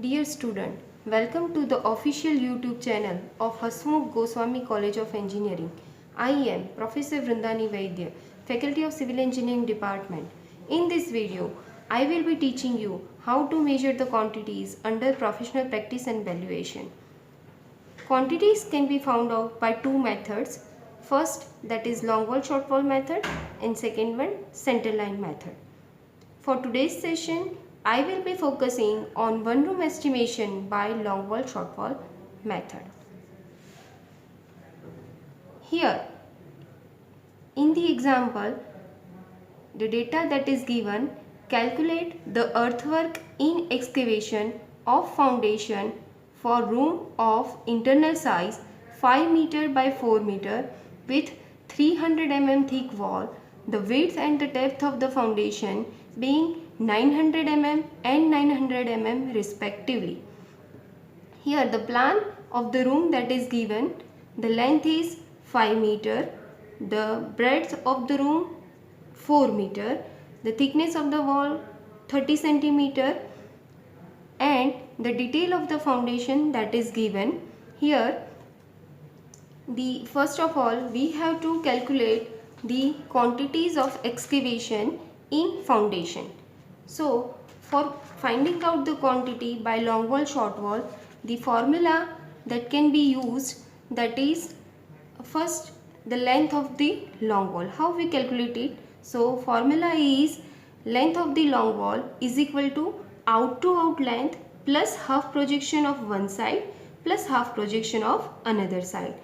Dear student, welcome to the official YouTube channel of Hasmukh Goswami College of Engineering. I am Professor Vrindani Vaidya, Faculty of Civil Engineering Department. In this video, I will be teaching you how to measure the quantities under professional practice and valuation. Quantities can be found out by two methods. First, that is long wall short wall method, and second one, center line method. For today's session, I will be focusing on one room estimation by long wall short wall method. Here, in the example, the data that is given, calculate the earthwork in excavation of foundation for room of internal size 5 meter by 4 meter with 300 mm thick wall, the width and the depth of the foundation being 900 mm and 900 mm respectively. Here the plan of the room that is given, the length is 5 meter, the breadth of the room 4 meter, the thickness of the wall 30 centimeter, and the detail of the foundation that is given. Here first of all we have to calculate the quantities of excavation in foundation. So for finding out the quantity by long wall short wall, the formula that can be used, that is first the length of the long wall. How we calculate it? So formula is length of the long wall is equal to out to out length plus half projection of one side plus half projection of another side.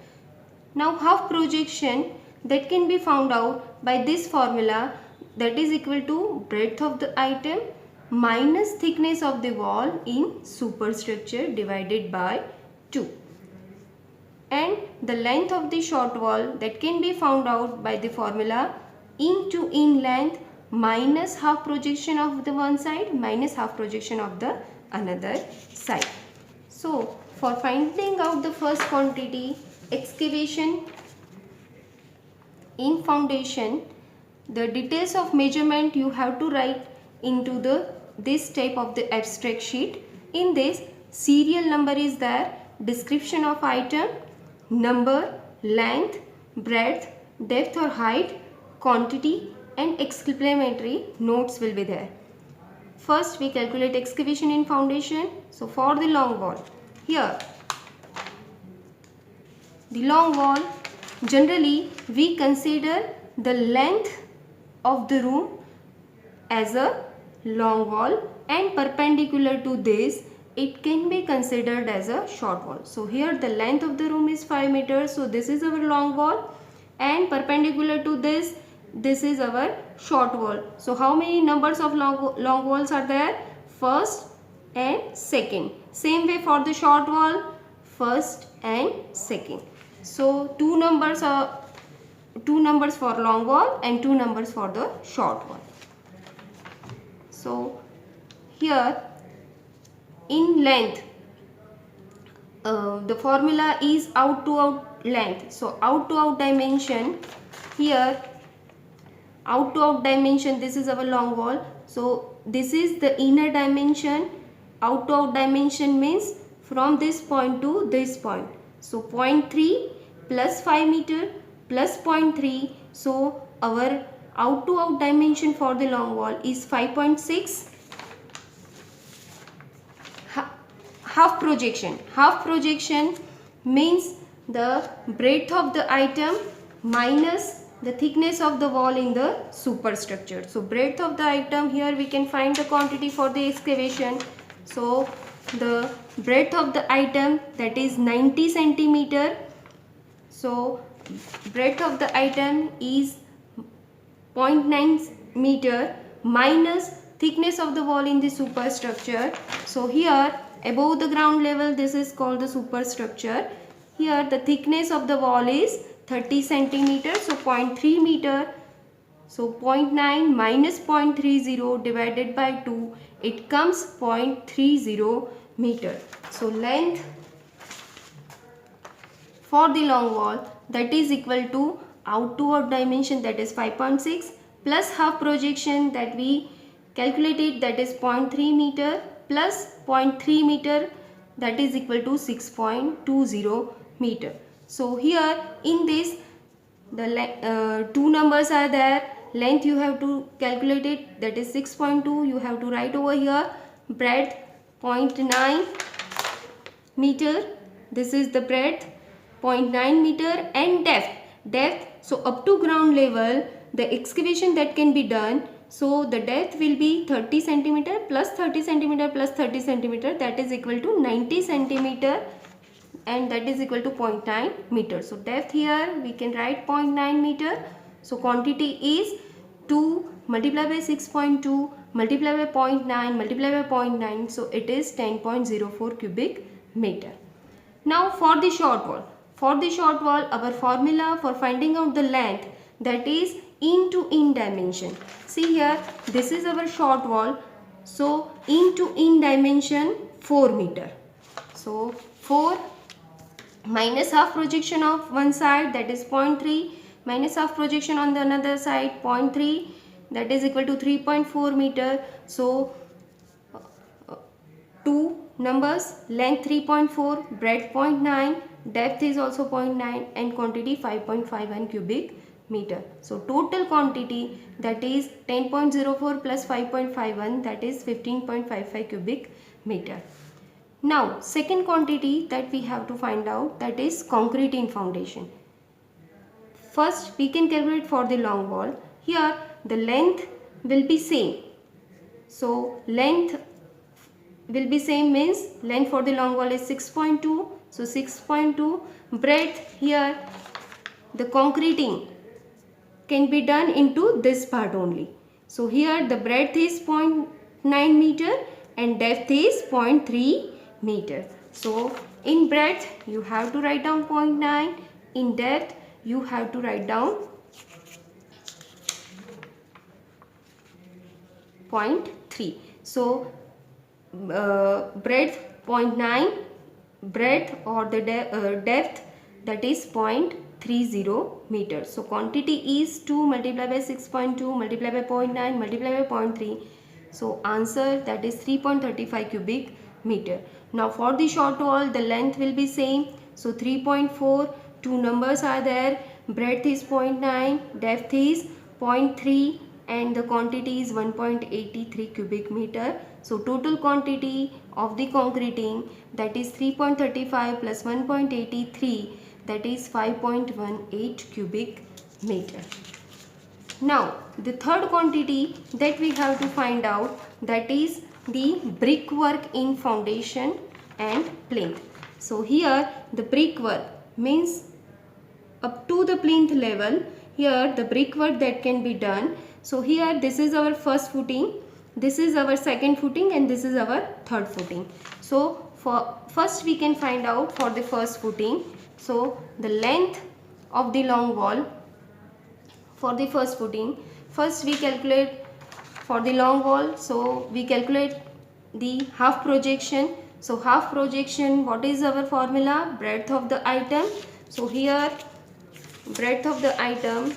Now half projection that can be found out by this formula, that is equal to breadth of the item minus thickness of the wall in superstructure divided by 2. And the length of the short wall that can be found out by the formula in to in length minus half projection of the one side minus half projection of the another side. So for finding out the first quantity, excavation in foundation, the details of measurement you have to write into this type of the abstract sheet. In this, serial number is there, description of item, number, length, breadth, depth or height, quantity, and exclamatory notes will be there. First we calculate excavation in foundation. So for the long wall, here the long wall, generally we consider the length of the room as a long wall, and perpendicular to this it can be considered as a short wall. So here the length of the room is 5 meters, so this is our long wall, and perpendicular to this is our short wall. So how many numbers of long walls are there? First and second. Same way for the short wall, first and second. So two numbers for long wall and 2 numbers for the short wall. So here in length, the formula is out to out length. So out to out dimension, here out to out dimension, this is our long wall. So this is the inner dimension. Out to out dimension means from this point to this point. So 0.3 plus 5 meter plus 0.3. So our out to out dimension for the long wall is 5.6. Half projection means the breadth of the item minus the thickness of the wall in the superstructure. So breadth of the item, here we can find the quantity for the excavation. So the breadth of the item, that is 90 centimeter. So breadth of the item is 0.9 meter minus thickness of the wall in the superstructure. So here above the ground level, this is called the superstructure. Here the thickness of the wall is 30 centimeters, so 0.3 meter. So 0.9 minus 0.30 divided by 2, it comes 0.30 meter. So length for the long wall, that is equal to out to out dimension, that is 5.6 plus half projection that we calculated, that is 0.3 meter, plus 0.3 meter, that is equal to 6.20 meter. So here in this the two numbers are there. Length you have to calculate it, that is 6.2, you have to write over here. Breadth 0.9 meter, this is the breadth 0.9 meter, and depth, so up to ground level the excavation that can be done, so the depth will be 30 centimeter plus 30 centimeter plus 30 centimeter, that is equal to 90 centimeter, and that is equal to 0.9 meter. So depth here we can write 0.9 meter. So quantity is 2 multiplied by 6.2 multiplied by 0.9 multiplied by 0.9, so it is 10.04 cubic meter. Now for the short wall, our formula for finding out the length, that is into in dimension. See here, this is our short wall, so into in dimension 4 meter. So 4 minus half projection of one side, that is 0.3, minus half projection on the another side 0.3, that is equal to 3.4 meter. So two numbers, length 3.4, breadth 0.9, depth is also 0.9, and quantity 5.51 cubic meter. So total quantity, that is 10.04 plus 5.51, that is 15.55 cubic meter. Now second quantity that we have to find out, that is concreting foundation. First we can calculate for the long wall. Here the length will be same. So length will be same means length for the long wall is 6.2. So 6.2. Breadth, here the concreting can be done into this part only. So here the breadth is 0.9 meter and depth is 0.3 meter. So in breadth you have to write down 0.9, in depth you have to write down 0.3. So breadth 0.9, breadth or the depth, that is 0.30 meter. So quantity is 2 multiplied by 6.2 multiplied by 0.9 multiplied by 0.3. So answer, that is 3.35 cubic meter. Now for the short wall the length will be same. So 3.4, two numbers are there, breadth is 0.9, depth is 0.3, and the quantity is 1.83 cubic meter. So total quantity of the concreting, that is 3.35 plus 1.83, that is 5.18 cubic meter. Now the third quantity that we have to find out, that is the brickwork in foundation and plinth. So here the brickwork means up to the plinth level, here the brickwork that can be done. So here this is our first footing, this is our second footing, and this is our third footing. So for first we can find out for the first footing. So the length of the long wall for the first footing, first we calculate for the long wall. So we calculate the half projection. So half projection, what is our formula? Breadth of the item. So here breadth of the item,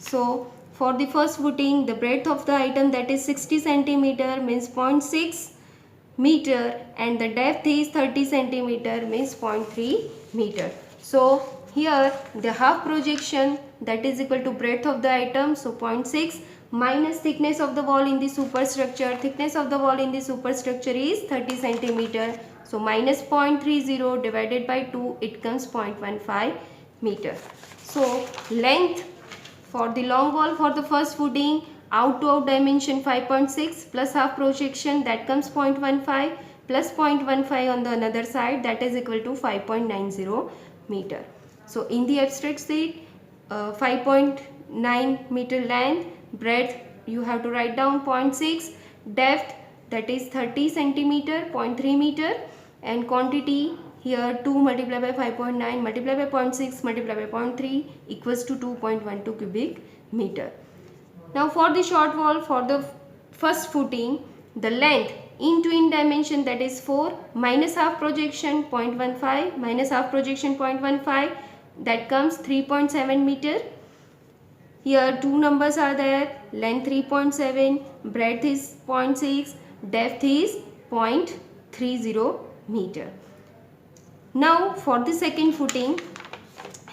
so for the first footing the breadth of the item, that is 60 centimeter means 0.6 meter, and the depth is 30 centimeter means 0.3 meter. So here the half projection, that is equal to breadth of the item, so 0.6 minus thickness of the wall in the superstructure. Thickness of the wall in the superstructure is 30 centimeter. So minus 0.30 divided by 2, it comes 0.15 meter. So length for the long wall for the first footing, out to out dimension 5.6 plus half projection, that comes 0.15 plus 0.15 on the another side, that is equal to 5.90 meter. So in the abstract state 5.9 meter length, breadth you have to write down 0.6, depth that is 30 centimeter 0.3 meter, and quantity here 2 multiplied by 5.9 multiplied by 0.6 multiplied by 0.3 equals to 2.12 cubic meter. Now for the short wall for the first footing, the length into in dimension, that is 4 minus half projection 0.15 minus half projection 0.15, that comes 3.7 meter. Here two numbers are there, length 3.7, breadth is 0.6, depth is 0.30 meter. Now for the second footing,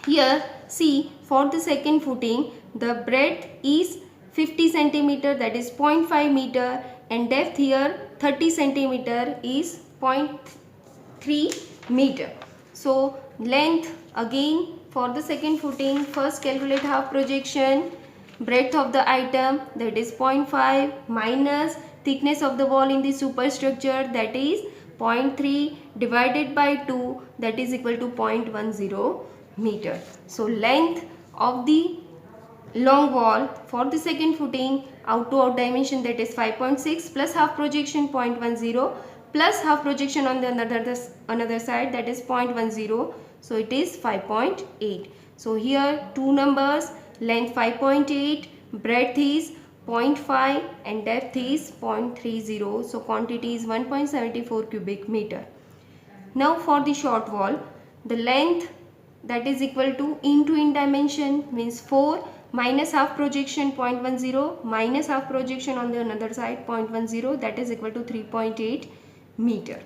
here see, for the second footing the breadth is 50 centimeter, that is 0.5 meter, and depth here 30 centimeter is 0.3 meter. So length again for the second footing, first calculate half projection, breadth of the item, that is 0.5, minus thickness of the wall in the superstructure, that is 0.3, divided by 2, that is equal to 0.10 meter. So length of the long wall for the second footing, out to out dimension, that is 5.6, plus half projection 0.10, plus half projection on the another side, that is 0.10, so it is 5.8. So here two numbers, length 5.8, breadth is 0.5 and depth is 0.30, so quantity is 1.74 cubic meter. Now for the short wall, the length, that is equal to into in dimension, means 4 minus half projection 0.10 minus half projection on the another side 0.10, that is equal to 3.8 meter.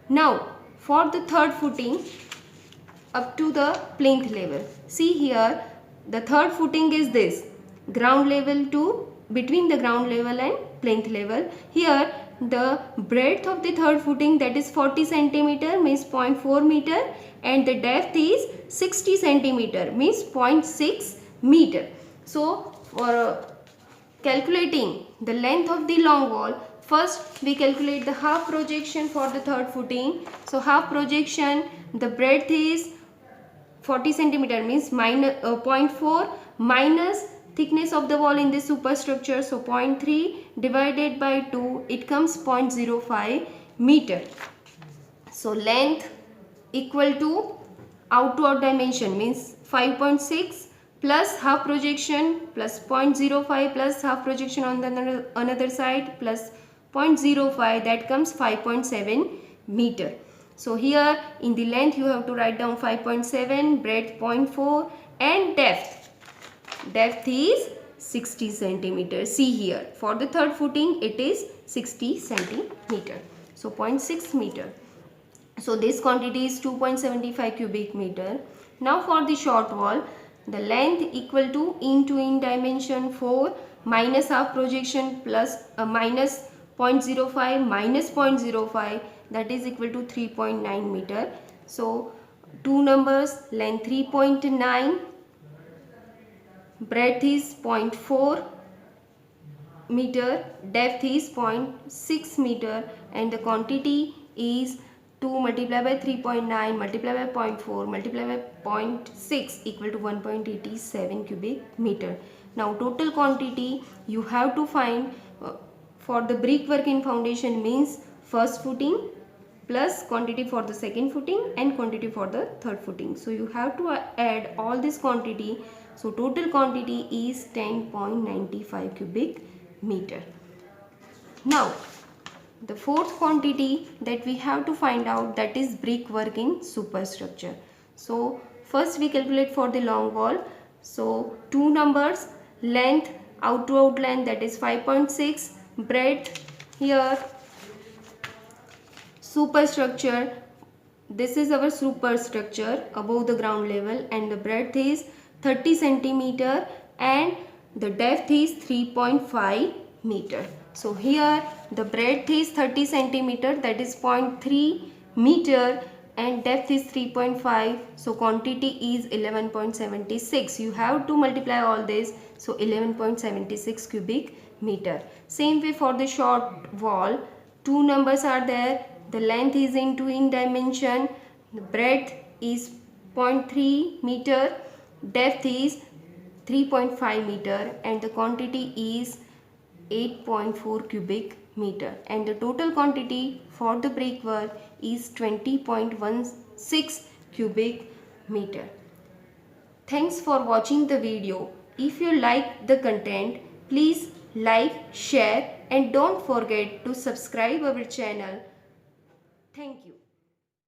Now for the third footing, up to the plinth level, see here the third footing is this, ground level to between the ground level and plinth level. Here the breadth of the third footing, that is 40 centimeter, means 0.4 meter, and the depth is 60 centimeter, means 0.6 meter. So for calculating the length of the long wall, first we calculate the half projection for the third footing. So half projection, the breadth is 40 centimeter, means minus 0.4 minus thickness of the wall in the superstructure, so 0.3 divided by 2, it comes 0.05 meter. So length equal to out to out dimension, means 5.6 plus half projection plus 0.05 plus half projection on the another side plus 0.05, that comes 5.7 meter. So here in the length you have to write down 5.7, breadth 0.4, and depth is 60 centimeter. See here for the third footing it is 60 centimeter, so 0.6 meter. So this quantity is 2.75 cubic meter. Now for the short wall, the length equal to into in dimension 4 minus half projection plus minus 0.05 minus 0.05, that is equal to 3.9 meter. So two numbers, length 3.9, breadth is 0.4 meter, depth is 0.6 meter, and the quantity is 2 multiplied by 3.9 multiplied by 0.4 multiplied by 0.6 equal to 1.87 cubic meter. Now total quantity you have to find for the brickwork in foundation, means first footing plus quantity for the second footing and quantity for the third footing. So you have to add all this quantity. So total quantity is 10.95 cubic meter. Now the fourth quantity that we have to find out, that is brickwork in superstructure. So first we calculate for the long wall. So two numbers, length out to out length, that is 5.6, breadth here superstructure, this is our superstructure above the ground level, and the breadth is 30 centimeter and the depth is 3.5 meter. So here the breadth is 30 centimeter, that is 0.3 meter, and depth is 3.5, so quantity is 11.76. You have to multiply all this, so 11.76 cubic meter. Same way for the short wall, two numbers are there, the length is into in dimension, the breadth is 0.3 meter, depth is 3.5 meter, and the quantity is 8.4 cubic meter, and the total quantity for the brickwork is 20.16 cubic meter. Thanks for watching the video. If you like the content, please like, share, and don't forget to subscribe our channel. Thank you.